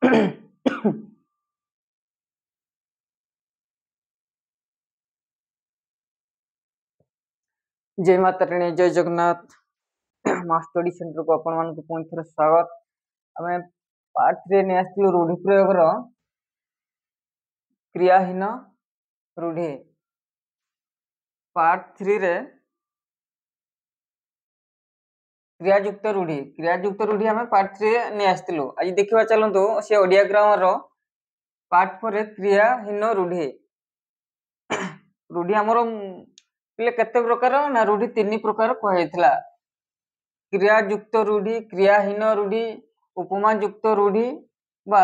जय माता रानी, जय जगन्नाथ। माँ स्टडी सेंटर को आपण मानक पुणी थोड़ा स्वागत। आम पार्ट 3 ने आसलु रूढ़ि प्रयोग क्रियाहीन रूढ़ि। पार्ट 3 रे क्रियायुक्त रूढ़ि आम पार्ट 3 ने आसलु। आज देखा चलतु से ओडिया ग्रामर पार्ट 4 क्रियाहीन रूढ़ि। रूढ़ि आमर पे केते प्रकार ना रूढ़ि 3 प्रकार कहला। क्रियायुक्त रूढ़ि, क्रियाहीन रूढ़ि, उपमा युक्त रूढ़ि बा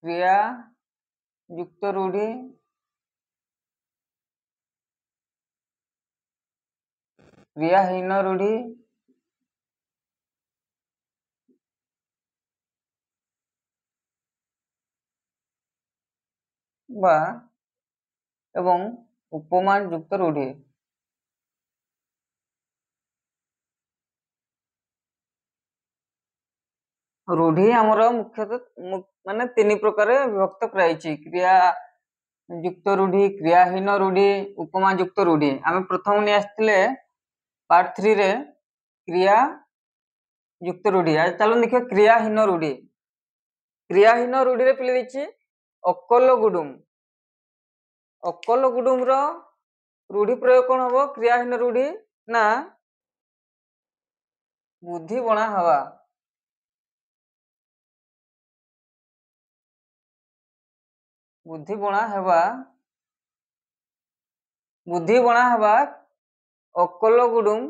क्रियायुक्त रूढ़ि, क्रियाहीन रूढ़ि, बा एवं उपमा युक्त रूढ़ि। रूढ़ि आमर मुख्यतः माने 3 प्रकार विभक्त कराइछि। क्रिया युक्त रूढ़ि, क्रियाहीन रूढ़ि, उपमा युक्त रूढ़ि। आम प्रथम ने आसले पार्ट 3 रे क्रिया युक्त रूढ़ि। आज चलो देखिए क्रियाहीन रूढ़ि। क्रियाहीन रूढ़ि रे पिले दिछि अकल गुडुम। अकल गुडुम रो रूढ़ि प्रयोग कोन हबो? क्रियाहीन रूढ़ि ना बुद्धि बणा हवा। बुद्धि बणा हवा, बुद्धि बणा हवा अकल गुडुम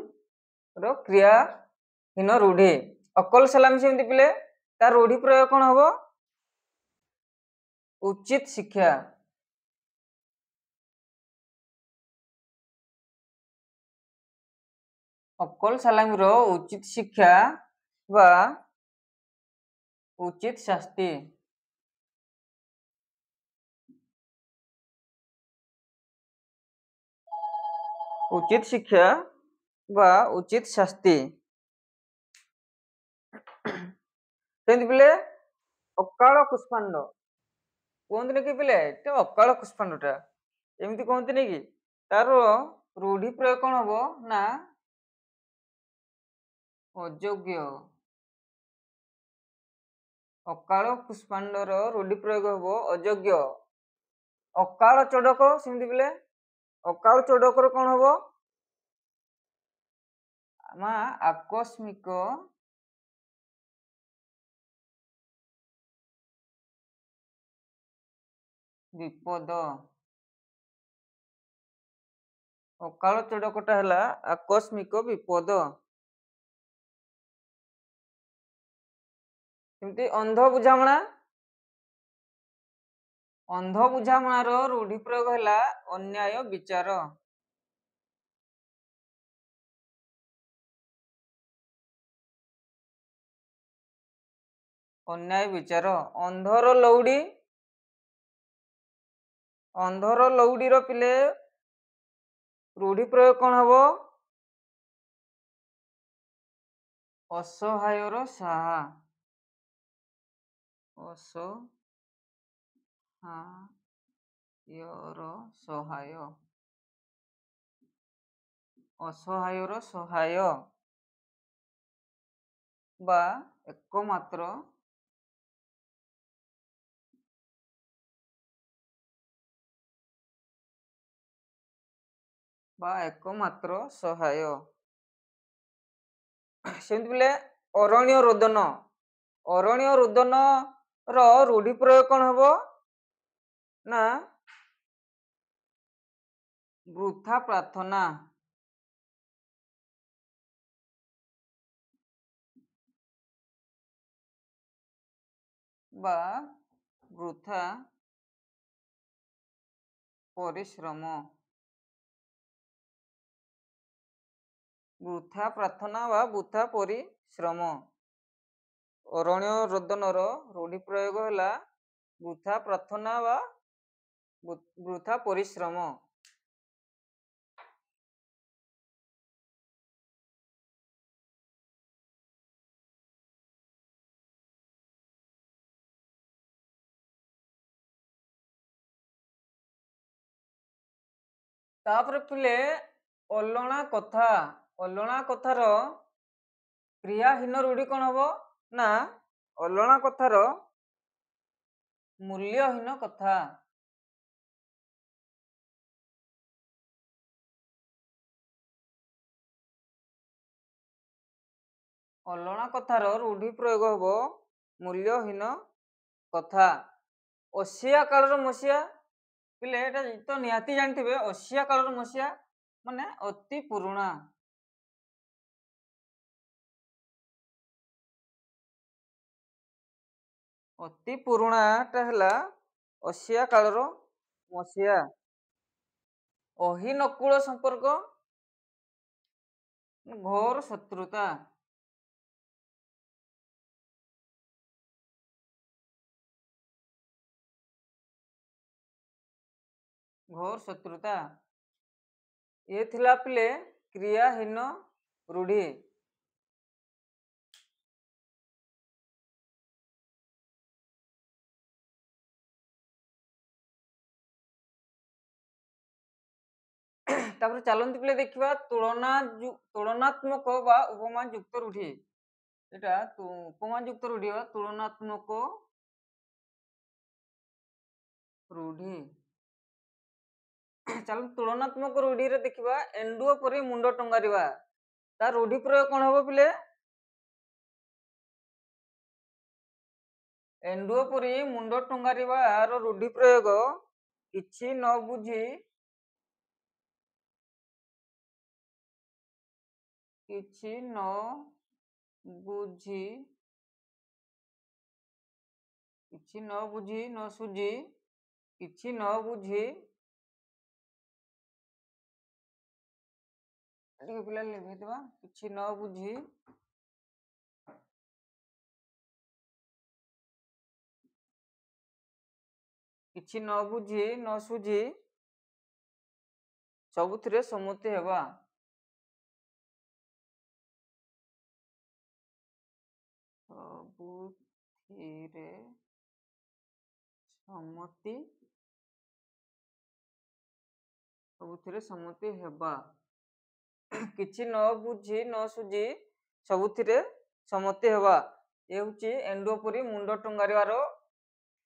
रो क्रियाहीन रूढ़ि। अकल सलामी सेमति पिले तार रूढ़ि प्रयोग कोन हबो? उचित शिक्षा। अकल सलामी रो उचित शिक्षा बा उचित शास्ति। उचित शिक्षा बा उचित शास्ति सेमति पिले अकाल कुष्मांड कहते कि पिले अकाल कुष्मांडटा एमती कहते कि तार रूढ़ि प्रयोग कौन हम ना अयोग्य। अकाल कुष्मांडर रूढ़ि प्रयोग हम अयोग्य। अकाल चोडक सेमती पिले अकाल चोडकर कौन हम आकस्मिक विपद। अकाल चोडकटा है आकस्मिक विपद। अंध बुझामणा, अंध बुझामणार रूढ़ि प्रयोग है अन्याय विचार। अन्याय विचार। अंधर लौड़ी, अंधर लौड़ी रो पिले रूढ़ि प्रयोग कौन हम? असहायर साहा। असहायर सहाय। असहायर सहाय बा एकमात्र सहाय। सेमती पिले अरण्य रोदन। अरण्य रोदन रो रूढ़ि प्रयोग कौन हम ना वृथा प्रार्थना। बा वृथा परिश्रम। वृथा प्रार्थना बा वृथा परिश्रम। अरण्य रोदनर रूढ़ि प्रयोग है वृथा प्रार्थना बा वृथा परिश्रम। ତାପରେ ପିଲେ ଅଲଣା କଥା। ଅଲଣା କଥାର କ୍ରିୟାହୀନ ରୂଢି କଣ ହବ ନା ଅଲଣା କଥାର ମୂଲ୍ୟହୀନ କଥା। ଅଲଣା କଥାର ରୂଢି ପ୍ରୟୋଗ ହବ ମୂଲ୍ୟହୀନ କଥା। ଅସିଆ କାଳର ମସିଆ ପିଲେ ଏଟା ତ ନିହାତି ଜାଣିଥିବେ। ଅସିଆ କାଳର ମସିଆ ମାନେ ଅତି ପୁରୁଣା। ଅତି ପୁରୁଣାଟା ହେଲା ଅସିଆ କାଳର ମସିଆ। ଅହିନକୁଳ ସମ୍ପର୍କ ଘୋର ଶତ୍ରୁତା। ଘୋର ଶତ୍ରୁତା ଏ ଥିଲା ପିଲେ କ୍ରିୟାହୀନ ରୂଢି। ତାପରେ ଚାଲନ୍ତୁ ପିଲେ ଦେଖିବା ତୁଳନାତ୍ମକ ବା ଉପମା ଯୁକ୍ତ ରୂଢି। এটা উপমা যুক্ত রূঢ়ি বা তুলনাত্মক রূঢ়ି। ଚାଲନ୍ତୁ ତୁଳନାତ୍ମକ ରୂଢିରେ ଦେଖିବା ଏଣ୍ଡୁଅ ପରି ମୁଣ୍ଡ ଟଙ୍ଗାରିବା। ତା ରୂଢି ପ୍ରୟୋଗ କଣ ହବ ପିଲେ? ଏଣ୍ଡୁଅ ପରି ମୁଣ୍ଡ ଟଙ୍ଗାରିବାର ରୂଢି ପ୍ରୟୋଗ କିଛି ନ ବୁଝି କିଛି ନ ବୁଝି କିଛି ନ ବୁଝି ନ ସୁଝି କିଛି ନ ବୁଝି ଟିକେ ପିଲା ଲେଖିଦେବା। କିଛି ନ ବୁଝି କିଛି ନ ବୁଝି ନ ସୁଝି ସବୁଥିରେ ସମ୍ମତି ହେବା। ସବୁଥିରେ ସମ୍ମତି ସବୁଥିରେ ସମ୍ମତି ହେବା। କିଛି ନ ବୁଝି ନ ସୁଝି ସବୁଥିରେ ସମ୍ମତି ହେବା ଏ ହେଉଛି ଏଣ୍ଡୁଅ ପରି ମୁଣ୍ଡ ଟଙ୍ଗାରିବାର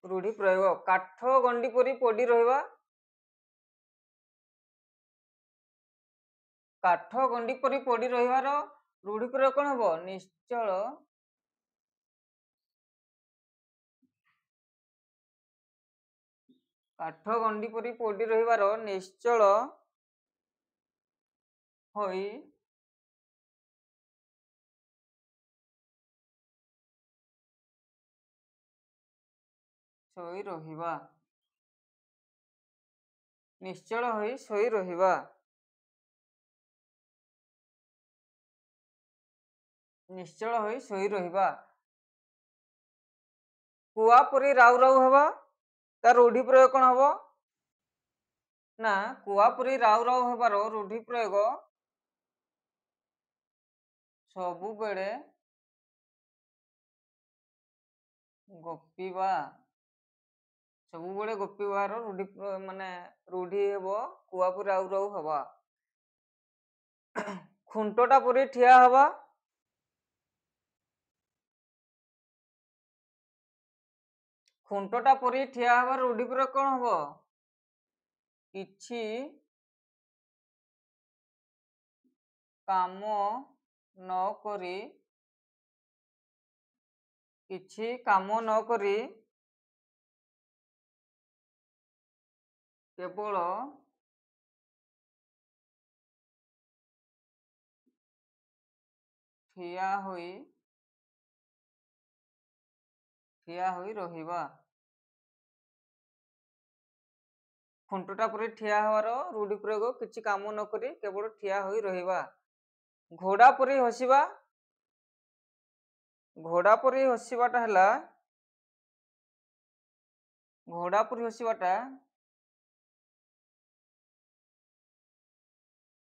ରୂଢି ପ୍ରୟୋଗ। କାଠ ଗଣ୍ଡି ପରି ପଡି ରହିବା। କାଠ ଗଣ୍ଡି ପରି ପଡି ରହିବାର ରୂଢି ପ୍ରୟୋଗ କଣ ହବ? ନିଶ୍ଚଳ କାଠ ଗଣ୍ଡି ପରି ପଡି ରହିବାର ନିଶ୍ଚଳ ହୋଇ ଶୋଇ ରହିବା। ନିଶ୍ଚଳ ହୋଇ ଶୋଇ ରହିବା। ନିଶ୍ଚଳ ହୋଇ ଶୋଇ ରହିବା। କୁଆ ପରି ରାଉ ରାଉ ହେବା। ତାର ରୂଢି ପ୍ରୟୋଗ କଣ ହବ ନା କୁଆ ପରି ରାଉ ରାଉ ହେବାର ରୂଢି ପ୍ରୟୋଗ ସବୁବେଳେ ଗପିବା। ସବୁବେଳେ ଗପିବାର ରୂଢି ମାନେ ରୂଢି ହେବ କୁଆ ପରି ରାଉ ରାଉ ହବା। ଖୁଣ୍ଟଟା ପରି ଠିଆ ହବା। ଖୁଣ୍ଟଟା ପରି ଠିଆ ହବାର ରୂଢି ପ୍ରୟୋଗ କଣ ହବ? କିଛି କାମ ନ କରି କିଛି କାମ ନ କରି କେବଳ ଠିଆ ହୋଇ ରହିବା। ଖୁଣ୍ଟଟା ପରି ଠିଆ ହବାର ରୂଢି ପ୍ରୟୋଗ କିଛି କାମ ନ କରି କେବଳ ଠିଆ ହୋଇ ରହିବା। ଘୋଡା ପରି ହସିବା। ଘୋଡା ପରି ହସିବାଟା ହେଲା ଘୋଡା ପରି ହସିବାଟା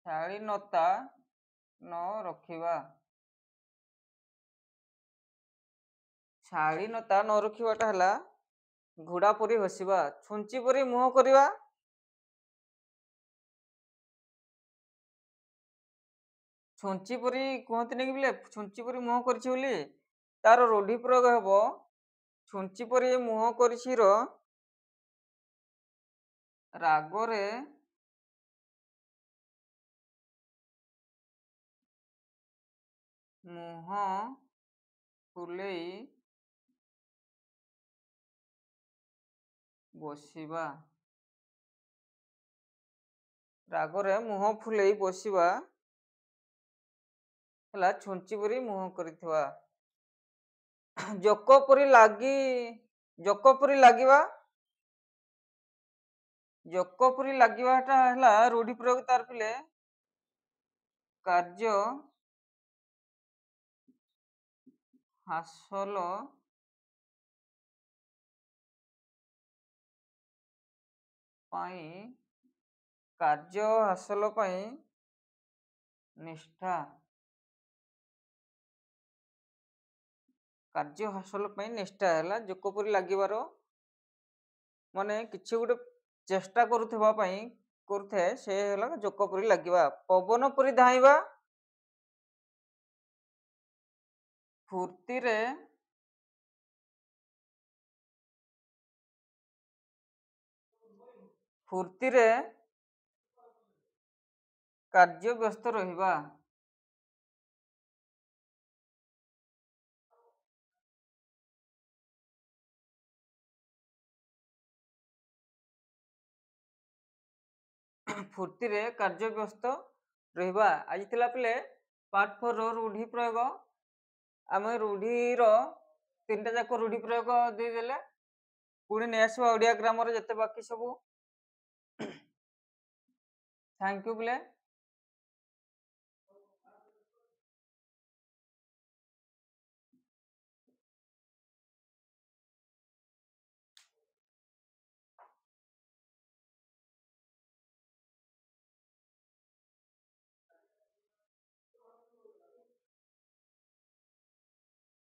ଶାଳୀନତା ନ ରଖିବା। ଶାଳୀନତା ନ ରଖିବାଟା ହେଲା ଘୋଡା ପରି ହସିବା। ଛୁଞ୍ଚି ପରି ମୁହଁ କରିବା। ଛୁଞ୍ଚି ପରି କୁହନ୍ତିନି କି ବୋଲେ ଛୁଞ୍ଚି ପରି ମୁହଁ କରିଛି ବୋଲି, ତାର ରୂଢି ପ୍ରୟୋଗ ହେବ ଛୁଞ୍ଚି ପରି ମୁହଁ କରିଛିର ରାଗରେ ମୁହଁ ଫୁଲେଇ ବସିବା। ରାଗରେ ମୁହଁ ଫୁଲେଇ ବସିବା ହେଲା ଛୁଞ୍ଚି ପରି ମୁହଁ କରିଥିବା। ଜୋକ ପରି ଲାଗିବା, ଜୋକ ପରି ଲାଗିବାଟା ହେଲା ରୂଢି ପ୍ରୟୋଗ ତାର ପିଲେ କାର୍ଯ୍ୟ ହାସଲ ପାଇଁ କାର୍ଯ୍ୟ ହାସଲ ପାଇଁ ନିଷ୍ଠା, କାର୍ଯ୍ୟ ହାସଲ ପାଇଁ ନିଷ୍ଠା ହେଲା ଜୋକ ପରି ଲାଗିବାର ମାନେ କିଛି ଗୋଟେ ଚେଷ୍ଟା କରୁଥାଏ ସେ ହେଲା ଜୋକ ପରି ଲାଗିବା। ପବନ ପରି ଧାଇଁବା, ଫୁର୍ତ୍ତିରେ କାର୍ଯ୍ୟ ବ୍ୟସ୍ତ ରହିବା। ଫୁର୍ତ୍ତିରେ କାର୍ଯ୍ୟ ବ୍ୟସ୍ତ ରହିବା। ଆଜି ଥିଲା ପିଲେ ପାର୍ଟ 4 ର ରୂଢି ପ୍ରୟୋଗ। ଆମେ ରୂଢିର 3ଟା ଯାକ ରୂଢି ପ୍ରୟୋଗ ଦେଇଦେଲେ, ପୁଣି ନେଇ ଆସିବା ଓଡ଼ିଆ ଗ୍ରାମର ଯେତେ ବାକି ସବୁ। ଥ୍ୟାଙ୍କ ୟୁ ପିଲେ।